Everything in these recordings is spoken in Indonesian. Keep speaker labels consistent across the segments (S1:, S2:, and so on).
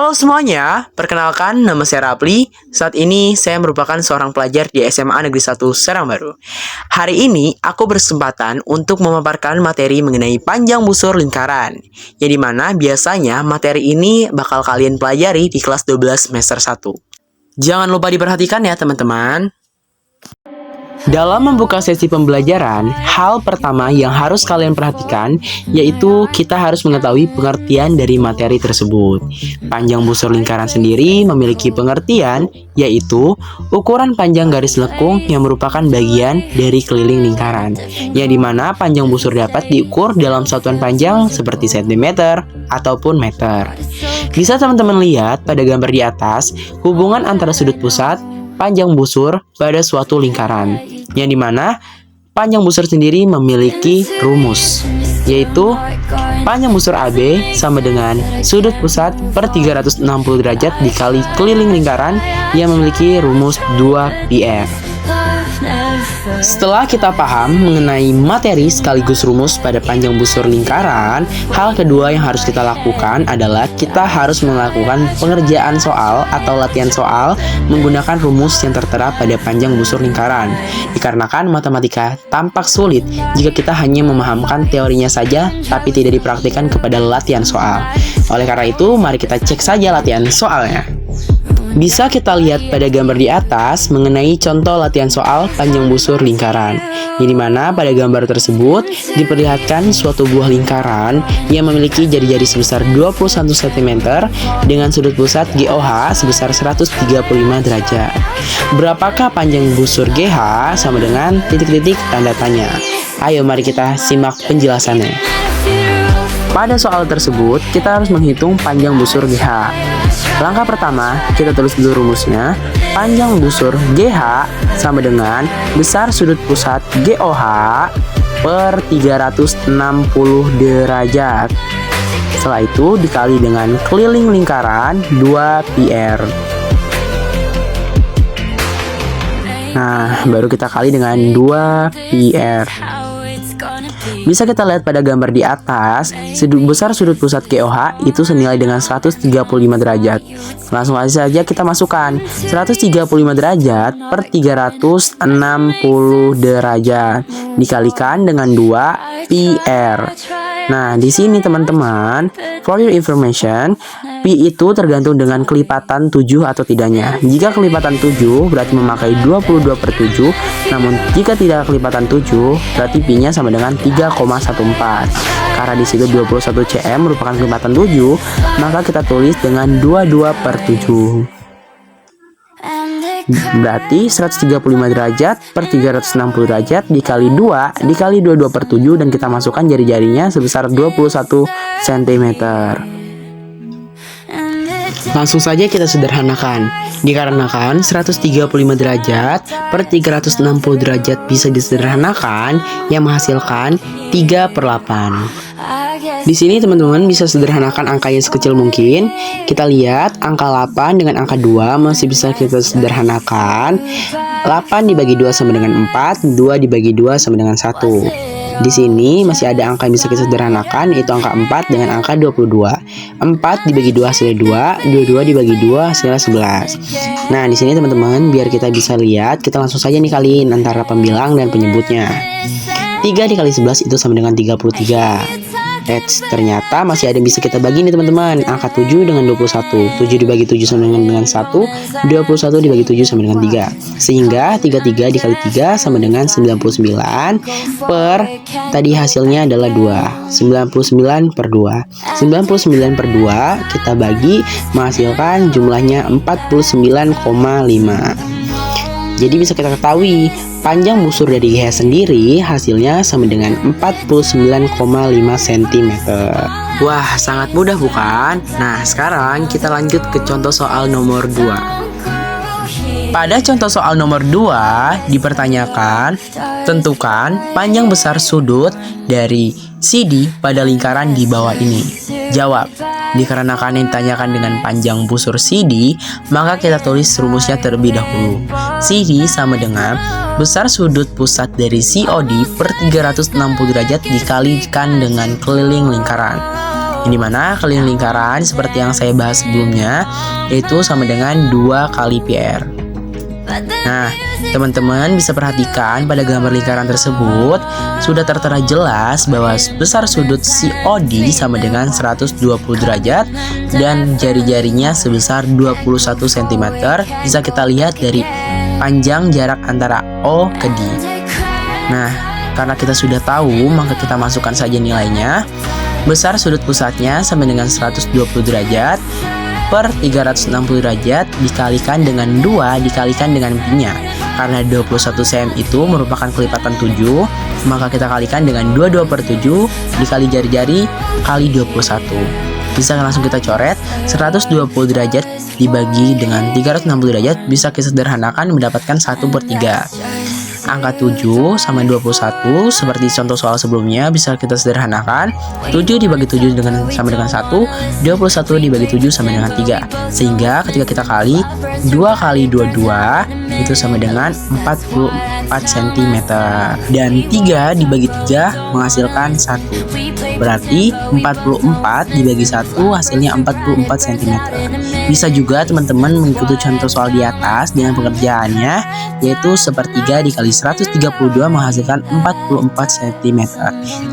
S1: Halo semuanya, perkenalkan nama saya Rapli. Saat ini saya merupakan seorang pelajar di SMA Negeri 1 Serang Baru. Hari ini aku berkesempatan untuk memaparkan materi mengenai panjang busur lingkaran, yang dimana biasanya materi ini bakal kalian pelajari di kelas 12 semester 1. Jangan lupa diperhatikan ya teman-teman. Dalam membuka sesi pembelajaran, hal pertama yang harus kalian perhatikan yaitu kita harus mengetahui pengertian dari materi tersebut. Panjang busur lingkaran sendiri memiliki pengertian yaitu ukuran panjang garis lekung yang merupakan bagian dari keliling lingkaran, yang dimana panjang busur dapat diukur dalam satuan panjang seperti cm ataupun meter. Bisa teman-teman lihat pada gambar di atas hubungan antara sudut pusat panjang busur pada suatu lingkaran, yang dimana panjang busur sendiri memiliki rumus, yaitu panjang busur AB sama dengan sudut pusat per 360 derajat dikali keliling lingkaran yang memiliki rumus 2πr. Setelah kita paham mengenai materi sekaligus rumus pada panjang busur lingkaran, hal kedua yang harus kita lakukan adalah kita harus melakukan pengerjaan soal atau latihan soal menggunakan rumus yang tertera pada panjang busur lingkaran. Dikarenakan matematika tampak sulit jika kita hanya memahamkan teorinya saja tapi tidak dipraktikkan kepada latihan soal. Oleh karena itu, mari kita cek saja latihan soalnya. Bisa kita lihat pada gambar di atas mengenai contoh latihan soal panjang busur lingkaran, yang dimana pada gambar tersebut diperlihatkan suatu buah lingkaran yang memiliki jari-jari sebesar 21 cm dengan sudut pusat GOH sebesar 135 derajat. Berapakah panjang busur GH sama dengan titik-titik tanda tanya? Ayo mari kita simak penjelasannya. Pada soal tersebut, kita harus menghitung panjang busur GH. Langkah pertama, kita tulis dulu rumusnya. Panjang busur GH sama dengan besar sudut pusat GOH per 360 derajat. Setelah itu dikali dengan keliling lingkaran 2πr. Nah, baru kita kali dengan 2πr. Bisa kita lihat pada gambar di atas, besar sudut pusat GOH itu senilai dengan 135 derajat. Langsung saja kita masukkan 135 derajat per 360 derajat dikalikan dengan 2πr. Nah, di sini teman-teman, for your information, Pi itu tergantung dengan kelipatan 7 atau tidaknya. Jika kelipatan 7 berarti memakai 22/7, namun jika tidak kelipatan 7 berarti Pi-nya sama dengan 3,14. Karena di situ 21 cm merupakan kelipatan 7, maka kita tulis dengan 22/7. Berarti 135 derajat per 360 derajat dikali 2 dikali 22/7, dan kita masukkan jari-jarinya sebesar 21 cm. Langsung saja kita sederhanakan. Dikarenakan 135 derajat per 360 derajat bisa disederhanakan yang menghasilkan 3/8. Di sini teman-teman bisa sederhanakan angkanya sekecil mungkin. Kita lihat angka 8 dengan angka 2 masih bisa kita sederhanakan. 8 dibagi 2 sama dengan 4, 2 dibagi 2 sama dengan 1. Di sini masih ada angka yang bisa kita sederhanakan, yaitu angka 4 dengan angka 22. 4 dibagi 2 hasilnya 2, 22 dibagi 2 hasilnya 11. Nah, di sini teman-teman, biar kita bisa lihat, kita langsung saja nih kaliin antara pembilang dan penyebutnya. 3 dikali 11 itu sama dengan 33. Ternyata masih ada yang bisa kita bagi nih teman-teman. Angka 7 dengan 21. 7 dibagi 7 sama dengan 1. 21 dibagi 7 sama dengan 3. Sehingga 33 dikali 3 sama dengan 99 per, tadi hasilnya adalah 2. 99/2. 99/2 kita bagi menghasilkan jumlahnya 49,5. Jadi bisa kita ketahui panjang busur dari GH sendiri hasilnya sama dengan 49,5 cm. Wah, sangat mudah bukan? Nah, sekarang kita lanjut ke contoh soal nomor 2. Pada contoh soal nomor 2 dipertanyakan, tentukan panjang besar sudut dari CD pada lingkaran di bawah ini. Jawab. Dikarenakan yang ditanyakan dengan panjang busur CD, maka kita tulis rumusnya terlebih dahulu. CD sama dengan besar sudut pusat dari COD per 360 derajat dikalikan dengan keliling lingkaran. Yang dimana keliling lingkaran seperti yang saya bahas sebelumnya, yaitu sama dengan 2 kali pi r. Nah, teman-teman bisa perhatikan pada gambar lingkaran tersebut sudah tertera jelas bahwa besar sudut COD sama dengan 120 derajat dan jari-jarinya sebesar 21 cm. Bisa kita lihat dari panjang jarak antara O ke D. Nah, karena kita sudah tahu, maka kita masukkan saja nilainya. Besar sudut pusatnya sama dengan 120 derajat per 360 derajat dikalikan dengan 2 dikalikan dengan pi-nya. Karena 21 cm itu merupakan kelipatan 7, maka kita kalikan dengan 22 per 7 dikali jari-jari kali 21. Bisa langsung kita coret, 120 derajat dibagi dengan 360 derajat bisa kita sederhanakan mendapatkan 1 per 3. Angka 7 sama 21 seperti contoh soal sebelumnya bisa kita sederhanakan. 7 dibagi 7 sama dengan 1, 21 dibagi 7 sama dengan 3. Sehingga ketika kita kali 2 kali 22 itu sama dengan 44 cm. Dan 3 dibagi 3 menghasilkan 1. Berarti 44 dibagi 1 hasilnya 44 cm. Bisa juga teman-teman mengikuti contoh soal di atas dengan pengerjaannya, yaitu sepertiga dikali 132 menghasilkan 44 cm.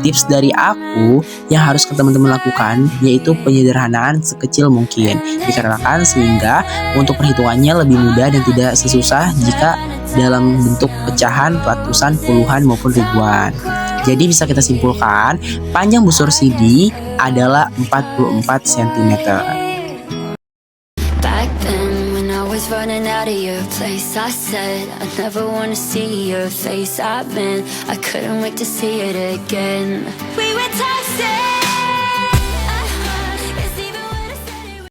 S1: Tips dari aku yang harus teman-teman lakukan yaitu penyederhanaan sekecil mungkin, dikarenakan sehingga untuk perhitungannya lebih mudah dan tidak sesusah jika dalam bentuk pecahan, ratusan, puluhan maupun ribuan. Jadi bisa kita simpulkan, panjang busur CD adalah 44 cm.
S2: Running out of your place, I said I never wanna see your face. I couldn't wait to see it again. We were toxic.